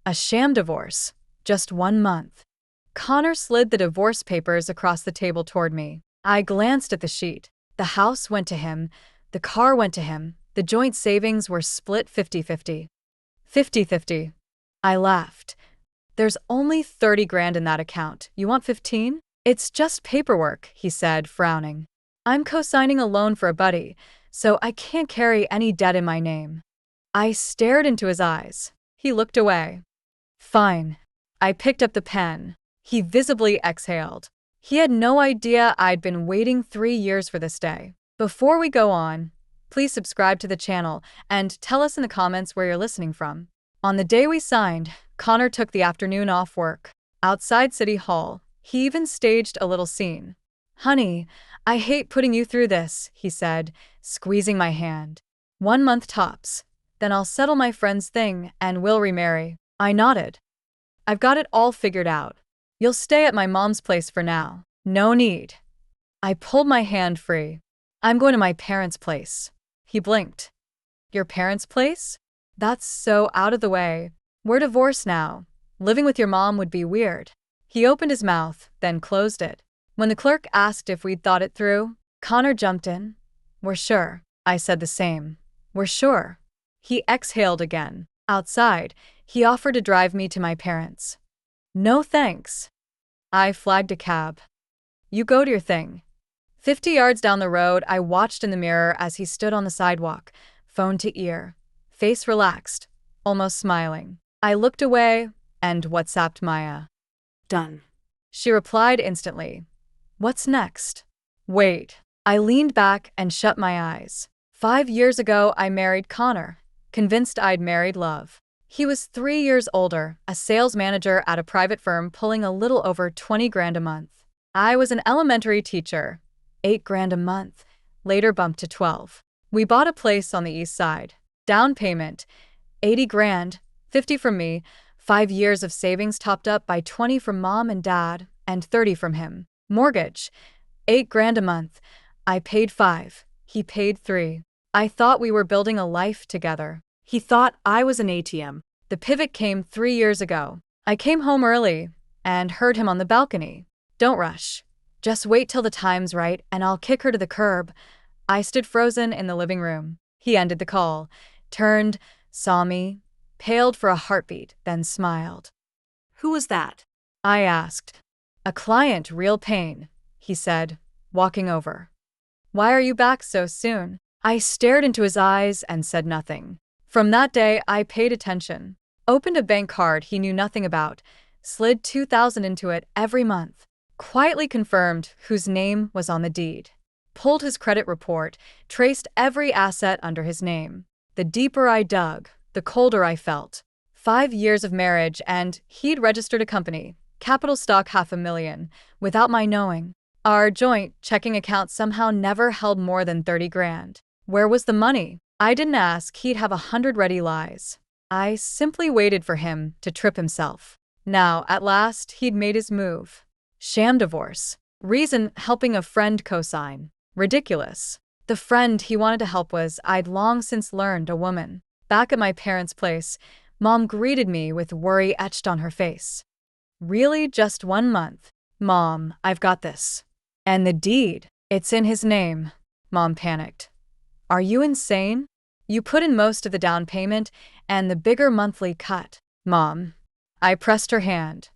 A sham divorce. Just 1 month. Connor slid the divorce papers across the table toward me. I glanced at the sheet. The house went to him. The car went to him. The joint savings were split 50-50. 50-50. I laughed. There's only 30 grand in that account. You want 15? It's just paperwork, he said, frowning. I'm co-signing a loan for a buddy, so I can't carry any debt in my name. I stared into his eyes. He looked away. Fine. I picked up the pen. He visibly exhaled. He had no idea I'd been waiting 3 years for this day. Before we go on, please subscribe to the channel and tell us in the comments where you're listening from. On the day we signed, Connor took the afternoon off work. Outside City Hall, he even staged a little scene. Honey, I hate putting you through this, he said, squeezing my hand. 1 month tops. Then I'll settle my friend's thing and we'll remarry. I nodded. I've got it all figured out. You'll stay at my mom's place for now. No need. I pulled my hand free. I'm going to my parents' place. He blinked. Your parents' place? That's so out of the way. We're divorced now. Living with your mom would be weird. He opened his mouth, then closed it. When the clerk asked if we'd thought it through, Connor jumped in. We're sure. I said the same. We're sure. He exhaled again. Outside, he offered to drive me to my parents. No thanks. I flagged a cab. You go to your thing. 50 yards down the road, I watched in the mirror as he stood on the sidewalk, phone to ear, face relaxed, almost smiling. I looked away and WhatsApped Maya. Done. She replied instantly. What's next? Wait. I leaned back and shut my eyes. 5 years ago, I married Connor, convinced I'd married love. He was 3 years older, a sales manager at a private firm pulling a little over 20 grand a month. I was an elementary teacher, 8 grand a month, later bumped to 12. We bought a place on the east side. Down payment, 80 grand, 50 from me, 5 years of savings topped up by 20 from mom and dad, and 30 from him. Mortgage, 8 grand a month. I paid 5, he paid 3. I thought we were building a life together. He thought I was an ATM. The pivot came 3 years ago. I came home early and heard him on the balcony. Don't rush. Just wait till the time's right and I'll kick her to the curb. I stood frozen in the living room. He ended the call, turned, saw me, paled for a heartbeat, then smiled. Who was that? I asked. A client, real pain, he said, walking over. Why are you back so soon? I stared into his eyes and said nothing. From that day, I paid attention. Opened a bank card he knew nothing about, slid $2,000 into it every month. Quietly confirmed whose name was on the deed. Pulled his credit report, traced every asset under his name. The deeper I dug, the colder I felt. 5 years of marriage and he'd registered a company, capital stock $500,000, without my knowing. Our joint checking account somehow never held more than 30 grand. Where was the money? I didn't ask, he'd have 100 ready lies. I simply waited for him to trip himself. Now, at last, he'd made his move. Sham divorce. Reason, helping a friend co-sign. Ridiculous. The friend he wanted to help was, I'd long since learned, a woman. Back at my parents' place, Mom greeted me with worry etched on her face. Really, just 1 month? Mom, I've got this. And the deed, it's in his name. Mom panicked. Are you insane? You put in most of the down payment and the bigger monthly cut. Mom. I pressed her hand.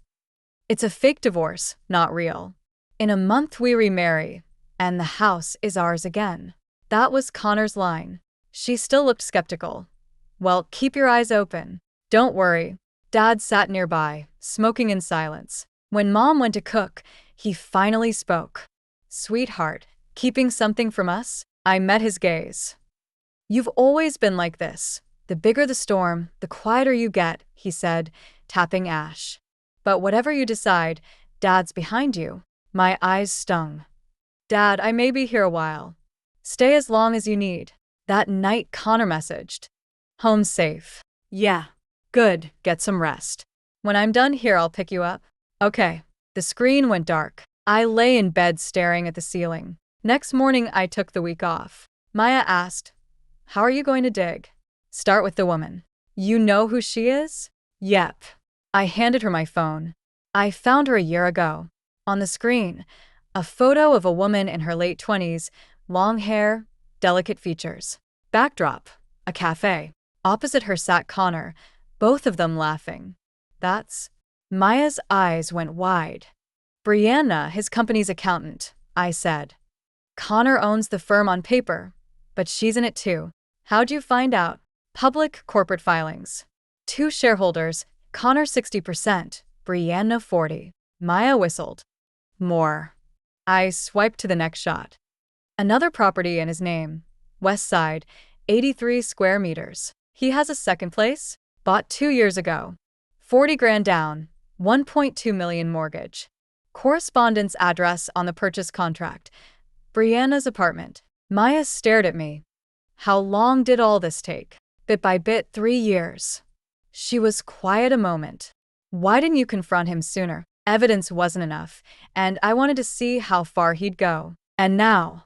It's a fake divorce, not real. In a month we remarry, and the house is ours again. That was Connor's line. She still looked skeptical. Well, keep your eyes open. Don't worry. Dad sat nearby, smoking in silence. When Mom went to cook, he finally spoke. Sweetheart, keeping something from us? I met his gaze. You've always been like this. The bigger the storm, the quieter you get, he said, tapping ash. But whatever you decide, Dad's behind you. My eyes stung. Dad, I may be here a while. Stay as long as you need. That night Connor messaged. Home safe. Yeah. Good, get some rest. When I'm done here, I'll pick you up. Okay. The screen went dark. I lay in bed staring at the ceiling. Next morning, I took the week off. Maya asked, how are you going to dig? Start with the woman. You know who she is? Yep. I handed her my phone. I found her a year ago. On the screen, a photo of a woman in her late 20s, long hair, delicate features. Backdrop, a cafe. Opposite her sat Connor, both of them laughing. That's… Maya's eyes went wide. Brianna, his company's accountant, I said. Connor owns the firm on paper, but she's in it too. How'd you find out? Public corporate filings. 2 shareholders, Connor 60%, Brianna 40%. Maya whistled. More. I swiped to the next shot. Another property in his name. West Side, 83 square meters. He has a second place. Bought 2 years ago. 40 grand down, 1.2 million mortgage. Correspondence address on the purchase contract. Brianna's apartment. Maya stared at me. How long did all this take? Bit by bit, 3 years. She was quiet a moment. Why didn't you confront him sooner? Evidence wasn't enough, and I wanted to see how far he'd go. And now,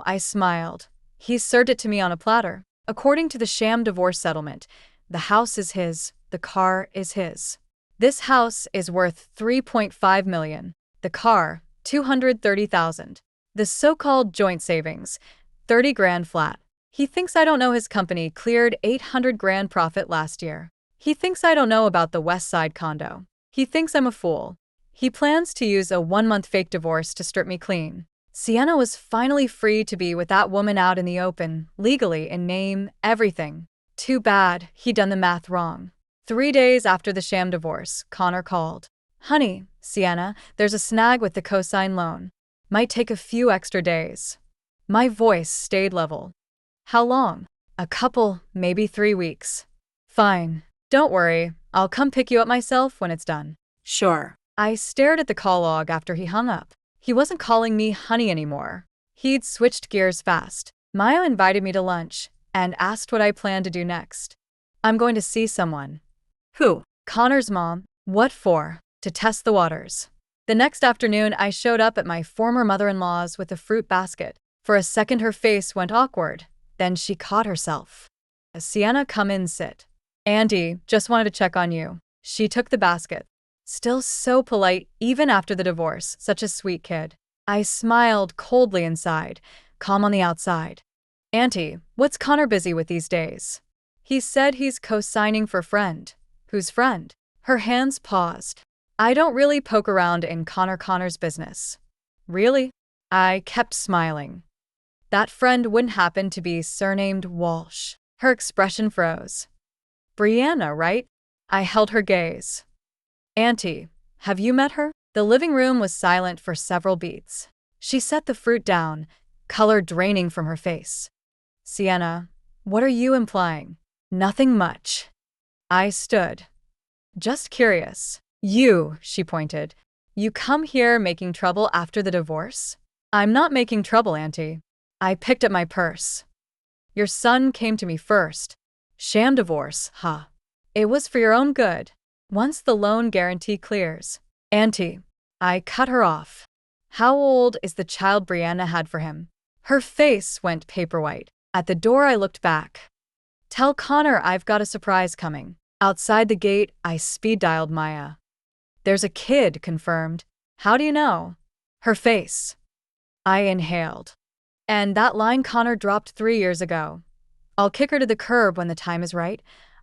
I smiled. He served it to me on a platter. According to the sham divorce settlement, the house is his, the car is his. This house is worth $3.5 million. The car, $230,000. The so-called joint savings, 30 grand flat. He thinks I don't know his company cleared 800 grand profit last year. He thinks I don't know about the West Side condo. He thinks I'm a fool. He plans to use a 1-month fake divorce to strip me clean. Sienna was finally free to be with that woman out in the open, legally, in name, everything. Too bad he'd done the math wrong. 3 days after the sham divorce, Connor called. Honey, Sienna, there's a snag with the cosign loan. Might take a few extra days. My voice stayed level. How long? A couple, maybe 3 weeks. Fine. Don't worry, I'll come pick you up myself when it's done. Sure. I stared at the call log after he hung up. He wasn't calling me honey anymore. He'd switched gears fast. Maya invited me to lunch and asked what I planned to do next. I'm going to see someone. Who? Connor's mom. What for? To test the waters. The next afternoon, I showed up at my former mother-in-law's with a fruit basket. For a second, her face went awkward. Then she caught herself. Sienna, come in, sit. Auntie, just wanted to check on you. She took the basket. Still so polite, even after the divorce, such a sweet kid. I smiled coldly inside, calm on the outside. Auntie, what's Connor busy with these days? He said he's co-signing for friend. Whose friend? Her hands paused. I don't really poke around in Connor's business. Really? I kept smiling. That friend wouldn't happen to be surnamed Walsh. Her expression froze. Brianna, right? I held her gaze. Auntie, have you met her? The living room was silent for several beats. She set the fruit down, color draining from her face. Sienna, what are you implying? Nothing much. I stood. Just curious. You, she pointed. You come here making trouble after the divorce? I'm not making trouble, Auntie. I picked up my purse. Your son came to me first. Sham divorce, huh? It was for your own good. Once the loan guarantee clears. Auntie. I cut her off. How old is the child Brianna had for him? Her face went paper white. At the door, I looked back. Tell Connor I've got a surprise coming. Outside the gate, I speed-dialed Maya. There's a kid, confirmed. How do you know? Her face. I inhaled. And that line Connor dropped 3 years ago. I'll kick her to the curb when the time is right.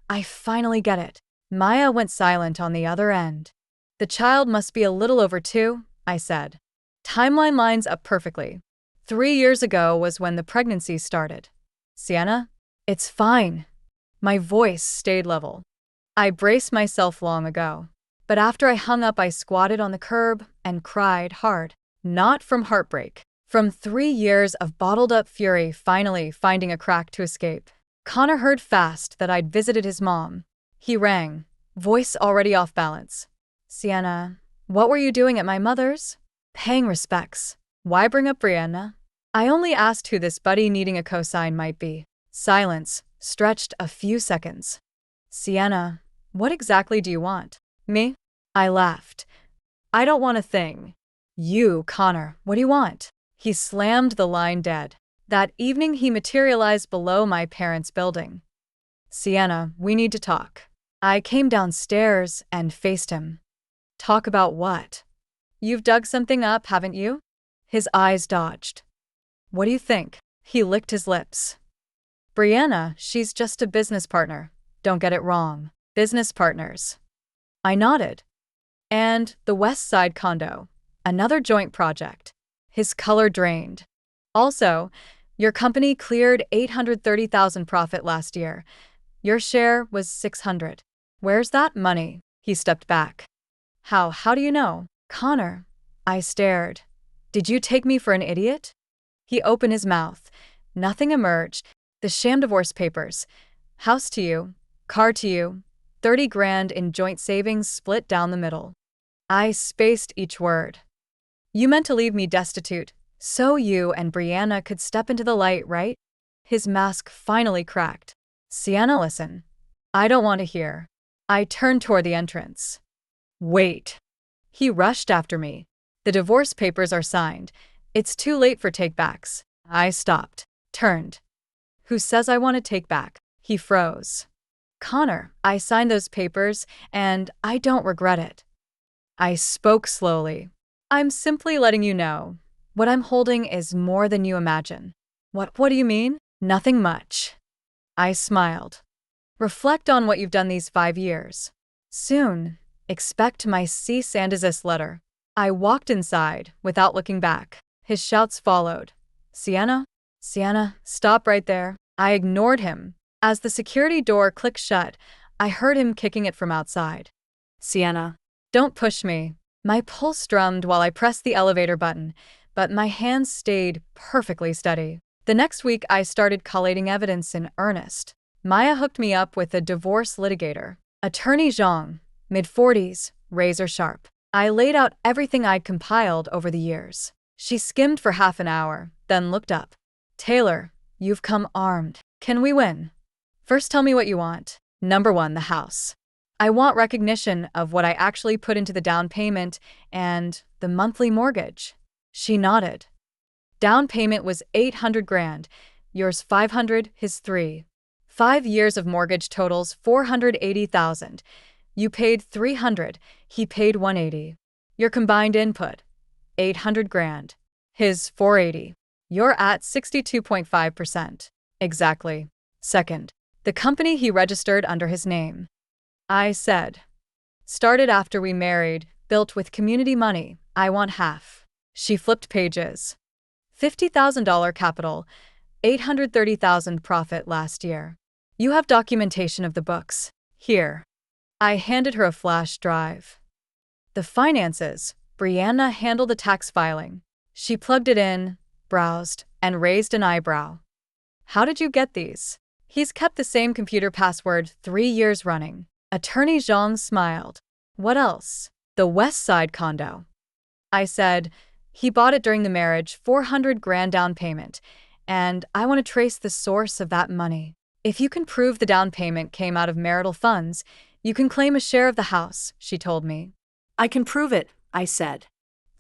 I finally get it. Maya went silent on the other end. The child must be a little over 2, I said. Timeline lines up perfectly. 3 years ago was when the pregnancy started. Sienna? It's fine. My voice stayed level. I braced myself long ago. But after I hung up, I squatted on the curb and cried hard. Not from heartbreak. From 3 years of bottled-up fury finally finding a crack to escape. Connor heard fast that I'd visited his mom. He rang, voice already off balance. Sienna, what were you doing at my mother's? Paying respects. Why bring up Brianna? I only asked who this buddy needing a cosign might be. Silence, stretched a few seconds. Sienna, what exactly do you want? Me? I laughed. I don't want a thing. You, Connor, what do you want? He slammed the line dead. That evening he materialized below my parents' building. Sienna, we need to talk. I came downstairs and faced him. Talk about what? You've dug something up, haven't you? His eyes dodged. What do you think? He licked his lips. Brianna, she's just a business partner. Don't get it wrong. Business partners. I nodded. And the West Side condo. Another joint project. His color drained. Also, your company cleared $830,000 profit last year. Your share was $600. Where's that money? He stepped back. How do you know? Connor. I stared. Did you take me for an idiot? He opened his mouth. Nothing emerged. The sham divorce papers. House to you. Car to you. 30 grand in joint savings split down the middle. I spaced each word. You meant to leave me destitute, so you and Brianna could step into the light, right? His mask finally cracked. Sienna, listen. I don't want to hear. I turned toward the entrance. Wait. He rushed after me. The divorce papers are signed. It's too late for take-backs. I stopped. Turned. Who says I want to take back? He froze. Connor, I signed those papers, and I don't regret it. I spoke slowly. I'm simply letting you know. What I'm holding is more than you imagine. What do you mean? Nothing much. I smiled. Reflect on what you've done these 5 years. Soon, expect my cease and desist letter. I walked inside, without looking back. His shouts followed. Sienna? Sienna, stop right there. I ignored him. As the security door clicked shut, I heard him kicking it from outside. Sienna, don't push me. My pulse drummed while I pressed the elevator button, but my hands stayed perfectly steady. The next week, I started collating evidence in earnest. Maya hooked me up with a divorce litigator. Attorney Zhang, mid-40s, razor sharp. I laid out everything I'd compiled over the years. She skimmed for half an hour, then looked up. Taylor, you've come armed. Can we win? First, tell me what you want. Number 1, the house. I want recognition of what I actually put into the down payment and the monthly mortgage. She nodded. Down payment was 800 grand. Yours 500, his 3. 5 years of mortgage totals 480,000. You paid 300, he paid 180. Your combined input, 800 grand. His 480. You're at 62.5%. Exactly. Second, the company he registered under his name. I said. Started after we married, built with community money. I want half. She flipped pages. $50,000 capital, $830,000 profit last year. You have documentation of the books. Here. I handed her a flash drive. The finances. Brianna handled the tax filing. She plugged it in, browsed, and raised an eyebrow. How did you get these? He's kept the same computer password 3 years running. Attorney Zhang smiled. What else? The West Side condo. I said, he bought it during the marriage, 400 grand down payment, and I want to trace the source of that money. If you can prove the down payment came out of marital funds, you can claim a share of the house, she told me. I can prove it, I said.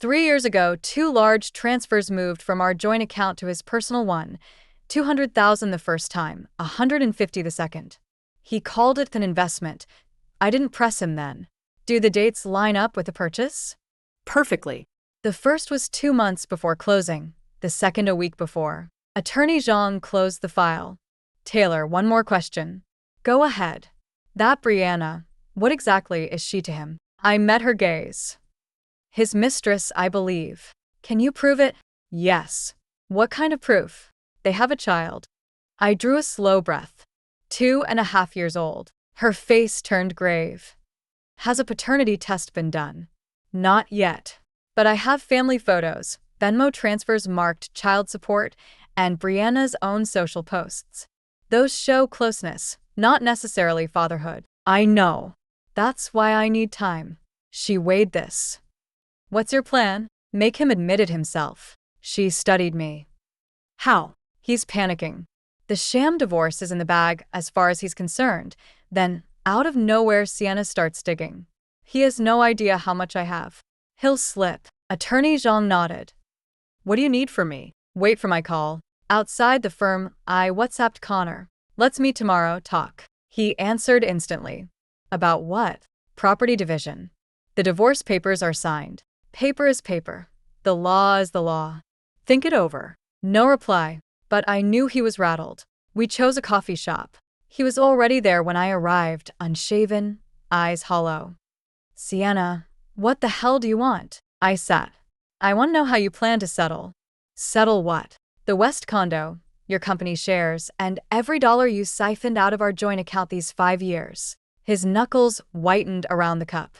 3 years ago, 2 large transfers moved from our joint account to his personal one, 200,000 the first time, 150 the second. He called it an investment. I didn't press him then. Do the dates line up with the purchase? Perfectly. The first was 2 months before closing, the second a week before. Attorney Zhang closed the file. Taylor, one more question. Go ahead. That Brianna, what exactly is she to him? I met her gaze. His mistress, I believe. Can you prove it? Yes. What kind of proof? They have a child. I drew a slow breath. 2.5 years old. Her face turned grave. Has a paternity test been done? Not yet. But I have family photos, Venmo transfers marked child support, and Brianna's own social posts. Those show closeness, not necessarily fatherhood. I know. That's why I need time. She weighed this. What's your plan? Make him admit it himself. She studied me. How? He's panicking. The sham divorce is in the bag as far as he's concerned. Then, out of nowhere, Sienna starts digging. He has no idea how much I have. He'll slip. Attorney Zhang nodded. What do you need from me? Wait for my call. Outside the firm, I WhatsApped Connor. Let's meet tomorrow, talk. He answered instantly. About what? Property division. The divorce papers are signed. Paper is paper. The law is the law. Think it over. No reply, but I knew he was rattled. We chose a coffee shop. He was already there when I arrived, unshaven, eyes hollow. Sienna, what the hell do you want? I sat. I want to know how you plan to settle. Settle what? The West condo, your company shares, and every dollar you siphoned out of our joint account these 5 years. His knuckles whitened around the cup.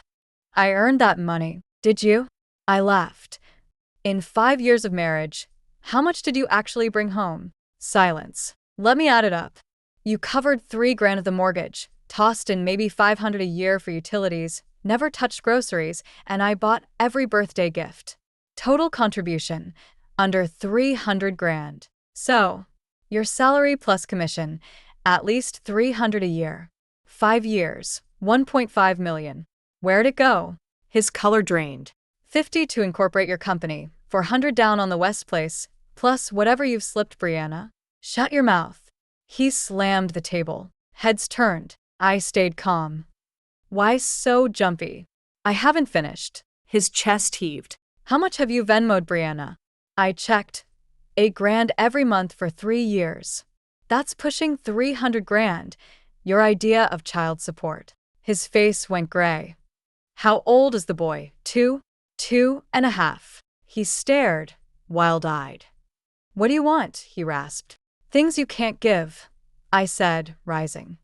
I earned that money, did you? I laughed. In 5 years of marriage, how much did you actually bring home? Silence. Let me add it up. You covered $3,000 of the mortgage, tossed in maybe $500 a year for utilities, never touched groceries, and I bought every birthday gift. Total contribution, under $300,000. So, your salary plus commission, at least $300 a year. 5 years, $1.5 million. Where'd it go? His color drained. 50 to incorporate your company, 400 down on the West Place, plus whatever you've slipped, Brianna. Shut your mouth. He slammed the table. Heads turned. I stayed calm. Why so jumpy? I haven't finished. His chest heaved. How much have you Venmo'd, Brianna? I checked. $8,000 every month for 3 years. That's pushing $300,000. Your idea of child support. His face went gray. How old is the boy? 2? 2.5. He stared, wild-eyed. What do you want? He rasped. Things you can't give, I said, rising.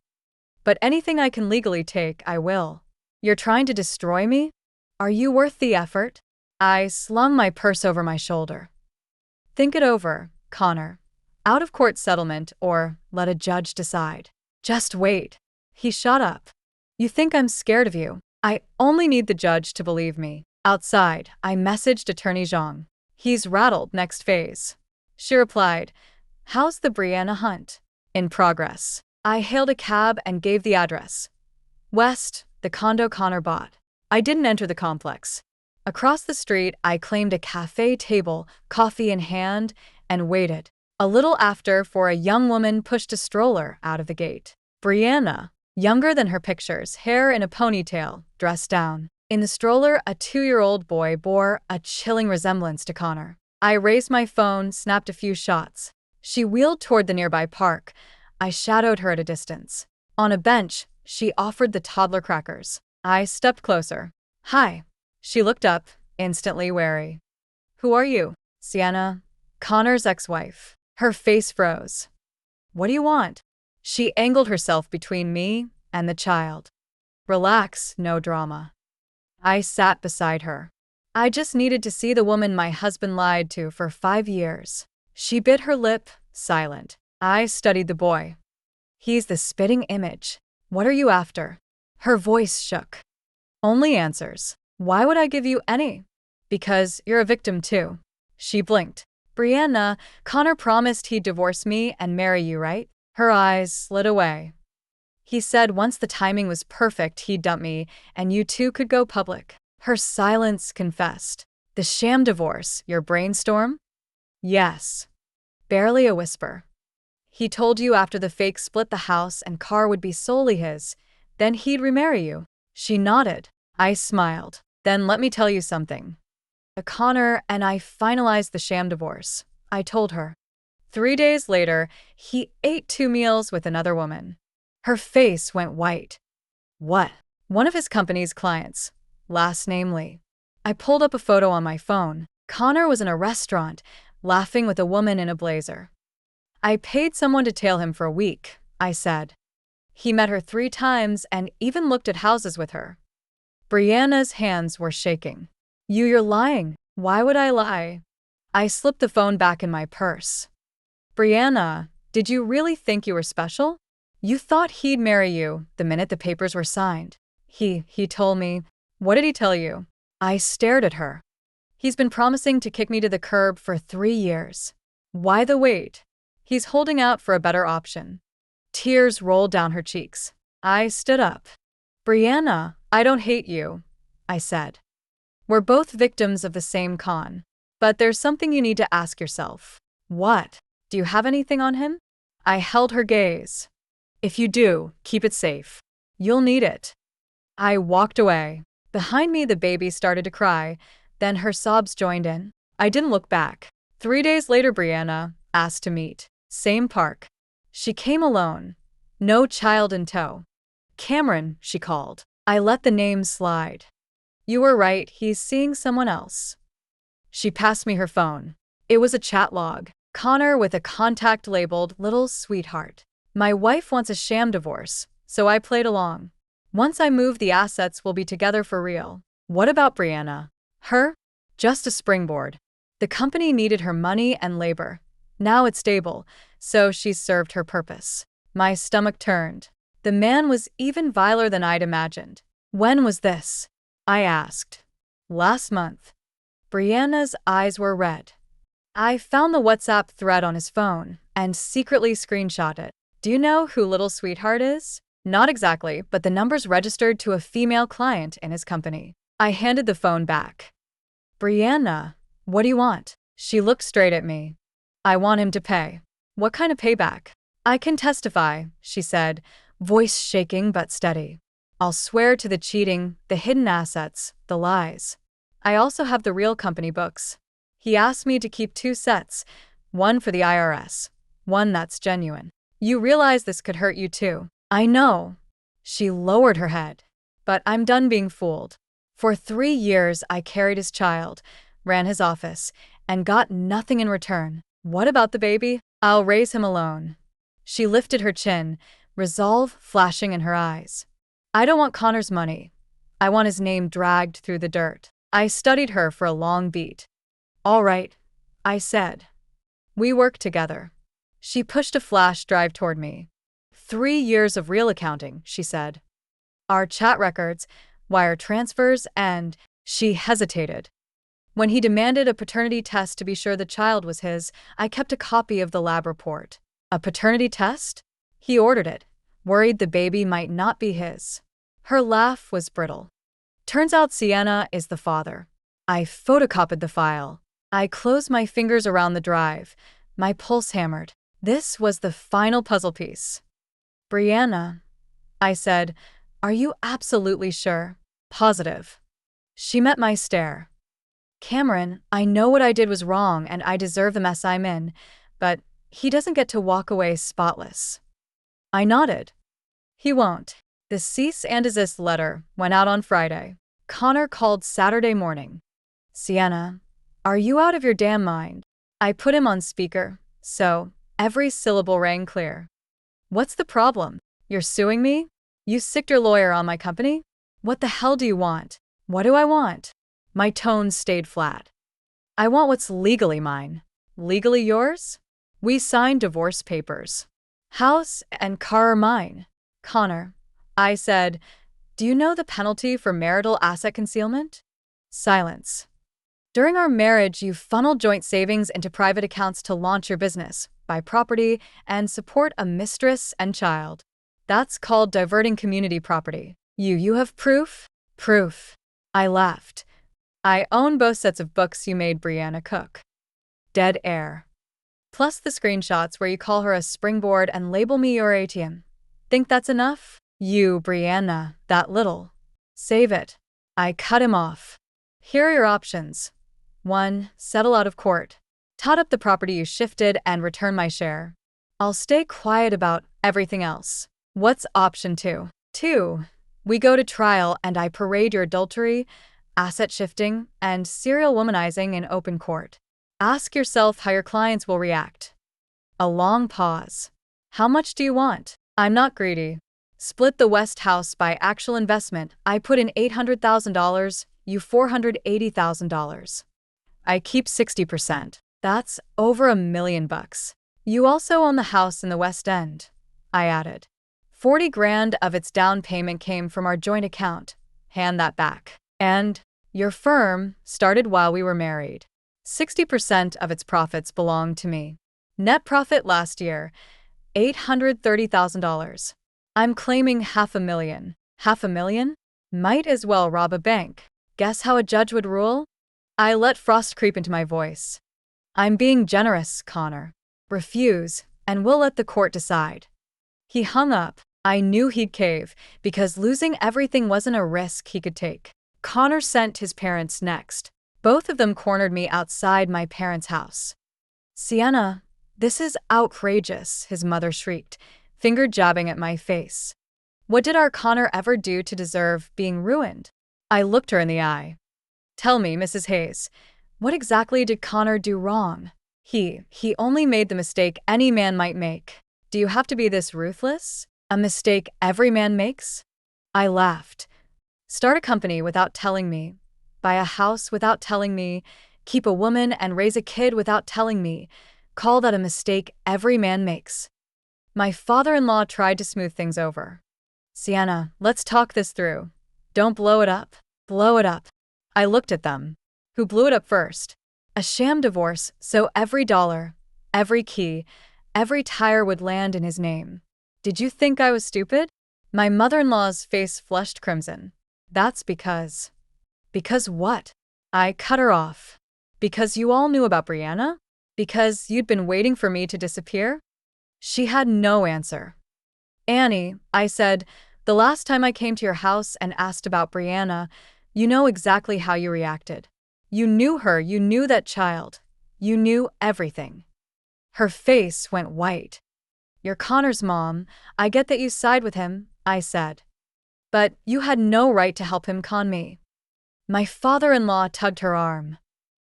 But anything I can legally take, I will. You're trying to destroy me? Are you worth the effort? I slung my purse over my shoulder. Think it over, Connor. Out-of-court settlement or let a judge decide. Just wait. He shot up. You think I'm scared of you? I only need the judge to believe me. Outside, I messaged Attorney Zhang. He's rattled, next phase. She replied, how's the Brianna hunt? In progress. I hailed a cab and gave the address. West, the condo Connor bought. I didn't enter the complex. Across the street, I claimed a cafe table, coffee in hand, and waited. A little after, for a young woman pushed a stroller out of the gate. Brianna, younger than her pictures, hair in a ponytail, dressed down. In the stroller, a 2-year-old boy bore a chilling resemblance to Connor. I raised my phone, snapped a few shots. She wheeled toward the nearby park. I shadowed her at a distance. On a bench, she offered the toddler crackers. I stepped closer. Hi. She looked up, instantly wary. Who are you? Sienna, Connor's ex-wife. Her face froze. What do you want? She angled herself between me and the child. Relax, no drama. I sat beside her. I just needed to see the woman my husband lied to for 5 years. She bit her lip, silent. I studied the boy. He's the spitting image. What are you after? Her voice shook. Only answers. Why would I give you any? Because you're a victim too. She blinked. Brianna, Connor promised he'd divorce me and marry you, right? Her eyes slid away. He said once the timing was perfect, he'd dump me, and you two could go public. Her silence confessed. The sham divorce, your brainstorm? Yes. Barely a whisper. He told you after the fake split the house and car would be solely his, then he'd remarry you. She nodded. I smiled. Then let me tell you something. Connor and I finalized the sham divorce, I told her. 3 days later, he ate 2 meals with another woman. Her face went white. What? One of his company's clients. Last name Lee. I pulled up a photo on my phone. Connor was in a restaurant, laughing with a woman in a blazer. I paid someone to tail him for a week, I said. He met her 3 times and even looked at houses with her. Brianna's hands were shaking. You're lying. Why would I lie? I slipped the phone back in my purse. Brianna, did you really think you were special? You thought he'd marry you the minute the papers were signed. He told me. What did he tell you? I stared at her. He's been promising to kick me to the curb for 3 years. Why the wait? He's holding out for a better option. Tears rolled down her cheeks. I stood up. Brianna, I don't hate you, I said. We're both victims of the same con. But there's something you need to ask yourself. What? Do you have anything on him? I held her gaze. If you do, keep it safe. You'll need it. I walked away. Behind me, the baby started to cry. Then her sobs joined in. I didn't look back. 3 days later, Brianna asked to meet. Same park. She came alone. No child in tow. Cameron, she called. I let the name slide. You were right, he's seeing someone else. She passed me her phone. It was a chat log. Connor with a contact labeled Little Sweetheart. My wife wants a sham divorce, so I played along. Once I move, the assets will be together for real. What about Brianna? Her? Just a springboard. The company needed her money and labor. Now it's stable, so she's served her purpose. My stomach turned. The man was even viler than I'd imagined. When was this? I asked. Last month. Brianna's eyes were red. I found the WhatsApp thread on his phone and secretly screenshot it. Do you know who Little Sweetheart is? Not exactly, but the number's registered to a female client in his company. I handed the phone back. Brianna, what do you want? She looked straight at me. I want him to pay. What kind of payback? I can testify, she said, voice shaking but steady. I'll swear to the cheating, the hidden assets, the lies. I also have the real company books. He asked me to keep 2 sets, one for the IRS, one that's genuine. You realize this could hurt you too. I know. She lowered her head. But I'm done being fooled. For 3 years, I carried his child, ran his office, and got nothing in return. What about the baby? I'll raise him alone. She lifted her chin, resolve flashing in her eyes. I don't want Connor's money. I want his name dragged through the dirt. I studied her for a long beat. All right, I said. We work together. She pushed a flash drive toward me. 3 years of real accounting, she said. Our chat records, wire transfers, and she hesitated. When he demanded a paternity test to be sure the child was his, I kept a copy of the lab report. A paternity test? He ordered it, worried the baby might not be his. Her laugh was brittle. Turns out Sienna is the father. I photocopied the file. I closed my fingers around the drive. My pulse hammered. This was the final puzzle piece. Brianna, I said, are you absolutely sure? Positive. She met my stare. Cameron, I know what I did was wrong and I deserve the mess I'm in, but he doesn't get to walk away spotless. I nodded. He won't. The cease and desist letter went out on Friday. Connor called Saturday morning. Sienna, are you out of your damn mind? I put him on speaker, so every syllable rang clear. What's the problem? You're suing me? You sicked your lawyer on my company? What the hell do you want? What do I want? My tone stayed flat. I want what's legally mine. Legally yours? We signed divorce papers. House and car are mine. Connor, I said, do you know the penalty for marital asset concealment? Silence. During our marriage, you funneled joint savings into private accounts to launch your business, buy property, and support a mistress and child. That's called diverting community property. You have proof? Proof. I laughed. I own both sets of books you made Brianna cook. Dead air. Plus the screenshots where you call her a springboard and label me your ATM. Think that's enough? You, Brianna, that little. Save it. I cut him off. Here are your options. 1. Settle out of court. Tot up the property you shifted and return my share. I'll stay quiet about everything else. What's option 2? 2. We go to trial and I parade your adultery, asset shifting, and serial womanizing in open court. Ask yourself how your clients will react. A long pause. How much do you want? I'm not greedy. Split the West House by actual investment. I put in $800,000, you $480,000. I keep 60%. That's over $1 million. You also own the house in the West End, I added. 40 grand of its down payment came from our joint account. Hand that back. And your firm started while we were married. 60% of its profits belong to me. Net profit last year, $830,000. I'm claiming $500,000. $500,000? Might as well rob a bank. Guess how a judge would rule? I let frost creep into my voice. I'm being generous, Connor. Refuse, and we'll let the court decide. He hung up. I knew he'd cave, because losing everything wasn't a risk he could take. Connor sent his parents next. Both of them cornered me outside my parents' house. "Sienna, this is outrageous," his mother shrieked, finger jabbing at my face. "What did our Connor ever do to deserve being ruined?" I looked her in the eye. "Tell me, Mrs. Hayes, what exactly did Connor do wrong?" He only made the mistake any man might make. Do you have to be this ruthless? A mistake every man makes? I laughed. Start a company without telling me. Buy a house without telling me. Keep a woman and raise a kid without telling me. Call that a mistake every man makes. My father-in-law tried to smooth things over. "Sienna, let's talk this through. Don't blow it up. Blow it up." I looked at them. Who blew it up first? A sham divorce, so every dollar, every key, every tire would land in his name. Did you think I was stupid? My mother-in-law's face flushed crimson. That's because. Because what? I cut her off. Because you all knew about Brianna? Because you'd been waiting for me to disappear? She had no answer. "Annie," I said, "the last time I came to your house and asked about Brianna, you know exactly how you reacted. You knew her, you knew that child. You knew everything." Her face went white. "You're Connor's mom. I get that you side with him," I said. "But you had no right to help him con me." My father-in-law tugged her arm.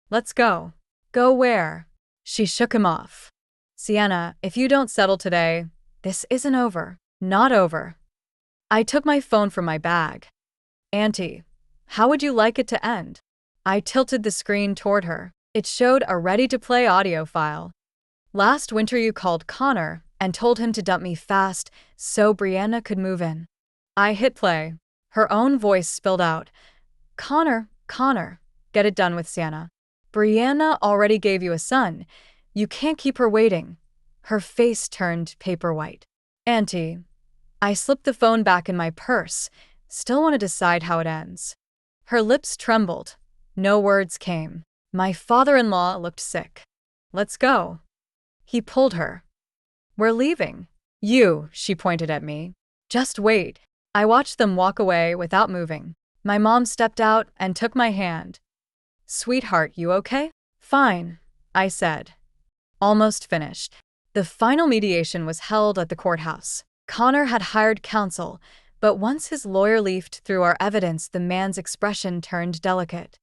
"Let's go." "Go where?" She shook him off. "Sienna, if you don't settle today, this isn't over. Not over." I took my phone from my bag. "Auntie, how would you like it to end?" I tilted the screen toward her. It showed a ready-to-play audio file. "Last winter you called Connor and told him to dump me fast so Brianna could move in." I hit play. Her own voice spilled out. Connor, get it done with, Sienna. Brianna already gave you a son. You can't keep her waiting." Her face turned paper white. "Auntie." I slipped the phone back in my purse. Still want to decide how it ends. Her lips trembled. No words came. My father-in-law looked sick. "Let's go." He pulled her. "We're leaving." "You," she pointed at me. "Just wait." I watched them walk away without moving. My mom stepped out and took my hand. "Sweetheart, you okay?" "Fine," I said. Almost finished. The final mediation was held at the courthouse. Connor had hired counsel, but once his lawyer leafed through our evidence, the man's expression turned delicate.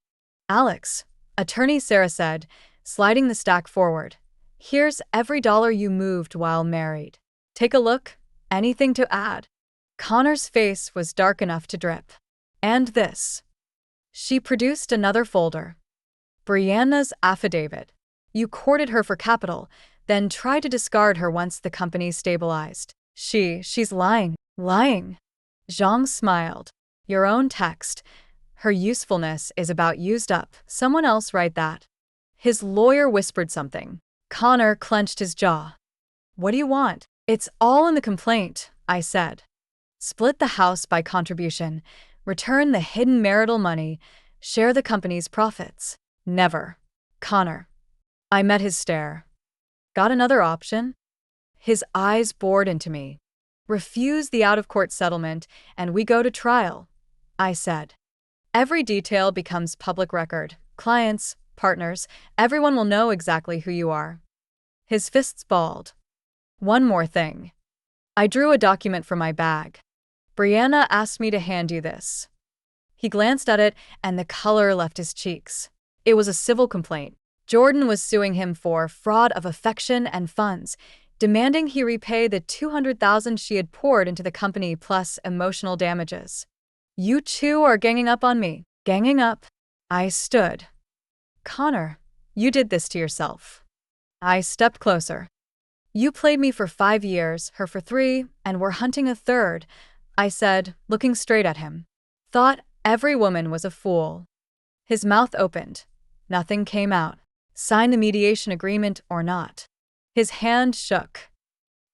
"Alex," attorney Sarah said, sliding the stack forward, "here's every dollar you moved while married. Take a look. Anything to add?" Connor's face was dark enough to drip. "And this." She produced another folder. "Brianna's affidavit. You courted her for capital, then tried to discard her once the company stabilized. She's lying." "Lying?" Zhang smiled. "Your own text. Her usefulness is about used up. Someone else write that." His lawyer whispered something. Connor clenched his jaw. "What do you want?" "It's all in the complaint," I said. "Split the house by contribution, return the hidden marital money, share the company's profits." "Never." "Connor." I met his stare. "Got another option?" His eyes bored into me. "Refuse the out-of-court settlement, and we go to trial," I said. "Every detail becomes public record. Clients, partners, everyone will know exactly who you are." His fists balled. "One more thing." I drew a document from my bag. "Brianna asked me to hand you this." He glanced at it, and the color left his cheeks. It was a civil complaint. Jordan was suing him for fraud of affection and funds, demanding he repay the $200,000 she had poured into the company plus emotional damages. "You two are ganging up on me." "Ganging up?" I stood. "Connor, you did this to yourself." I stepped closer. "You played me for 5 years, her for 3, and we're hunting a third," I said, looking straight at him. "Thought every woman was a fool." His mouth opened. Nothing came out. "Sign the mediation agreement or not." His hand shook.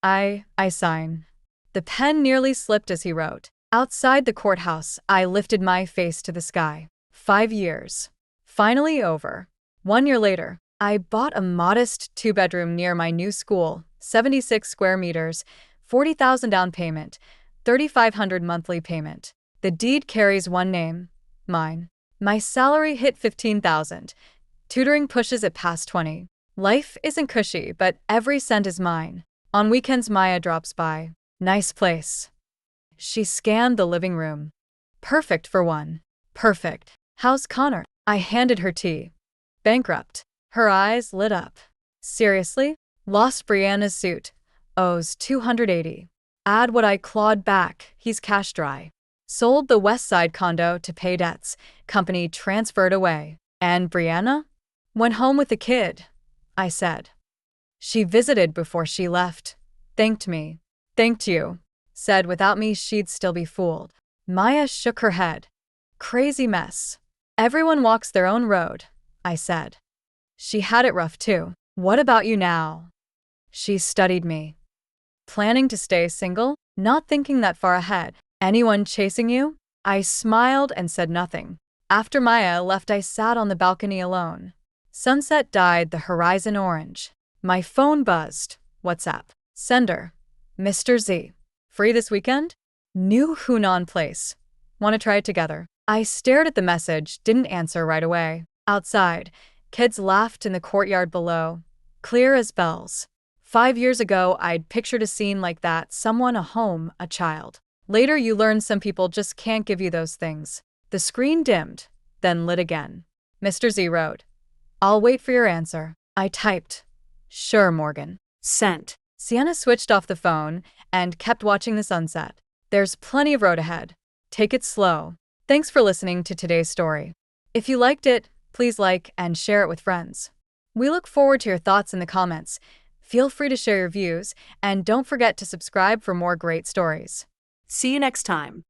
I sign." The pen nearly slipped as he wrote. Outside the courthouse, I lifted my face to the sky. 5 years. Finally over. 1 year later, I bought a modest 2-bedroom near my new school, 76 square meters, $40,000 down payment, $3,500 monthly payment. The deed carries one name, mine. My salary hit 15,000. Tutoring pushes it past 20. Life isn't cushy, but every cent is mine. On weekends, Maya drops by. Nice place. She scanned the living room. Perfect for one. Perfect. How's Connor? I handed her tea. Bankrupt. Her eyes lit up. Seriously? Lost Brianna's suit. Owes 280. Add what I clawed back. He's cash dry. Sold the West Side condo to pay debts. Company transferred away. And Brianna? Went home with the kid, I said. She visited before she left. Thanked me. Thanked you. Said without me she'd still be fooled. Maya shook her head. Crazy mess. Everyone walks their own road, I said. She had it rough too. What about you now? She studied me. Planning to stay single? Not thinking that far ahead. Anyone chasing you? I smiled and said nothing. After Maya left, I sat on the balcony alone. Sunset dyed the horizon orange. My phone buzzed. WhatsApp. Sender. Mr. Z. Free this weekend? New Hunan place. Want to try it together? I stared at the message, didn't answer right away. Outside, kids laughed in the courtyard below, clear as bells. 5 years ago, I'd pictured a scene like that, someone, a home, a child. Later, you learn some people just can't give you those things. The screen dimmed, then lit again. Mr. Z wrote, I'll wait for your answer. I typed, Sure, Morgan. Sent. Sienna switched off the phone and kept watching the sunset. There's plenty of road ahead. Take it slow. Thanks for listening to today's story. If you liked it, please like and share it with friends. We look forward to your thoughts in the comments. Feel free to share your views, and don't forget to subscribe for more great stories. See you next time.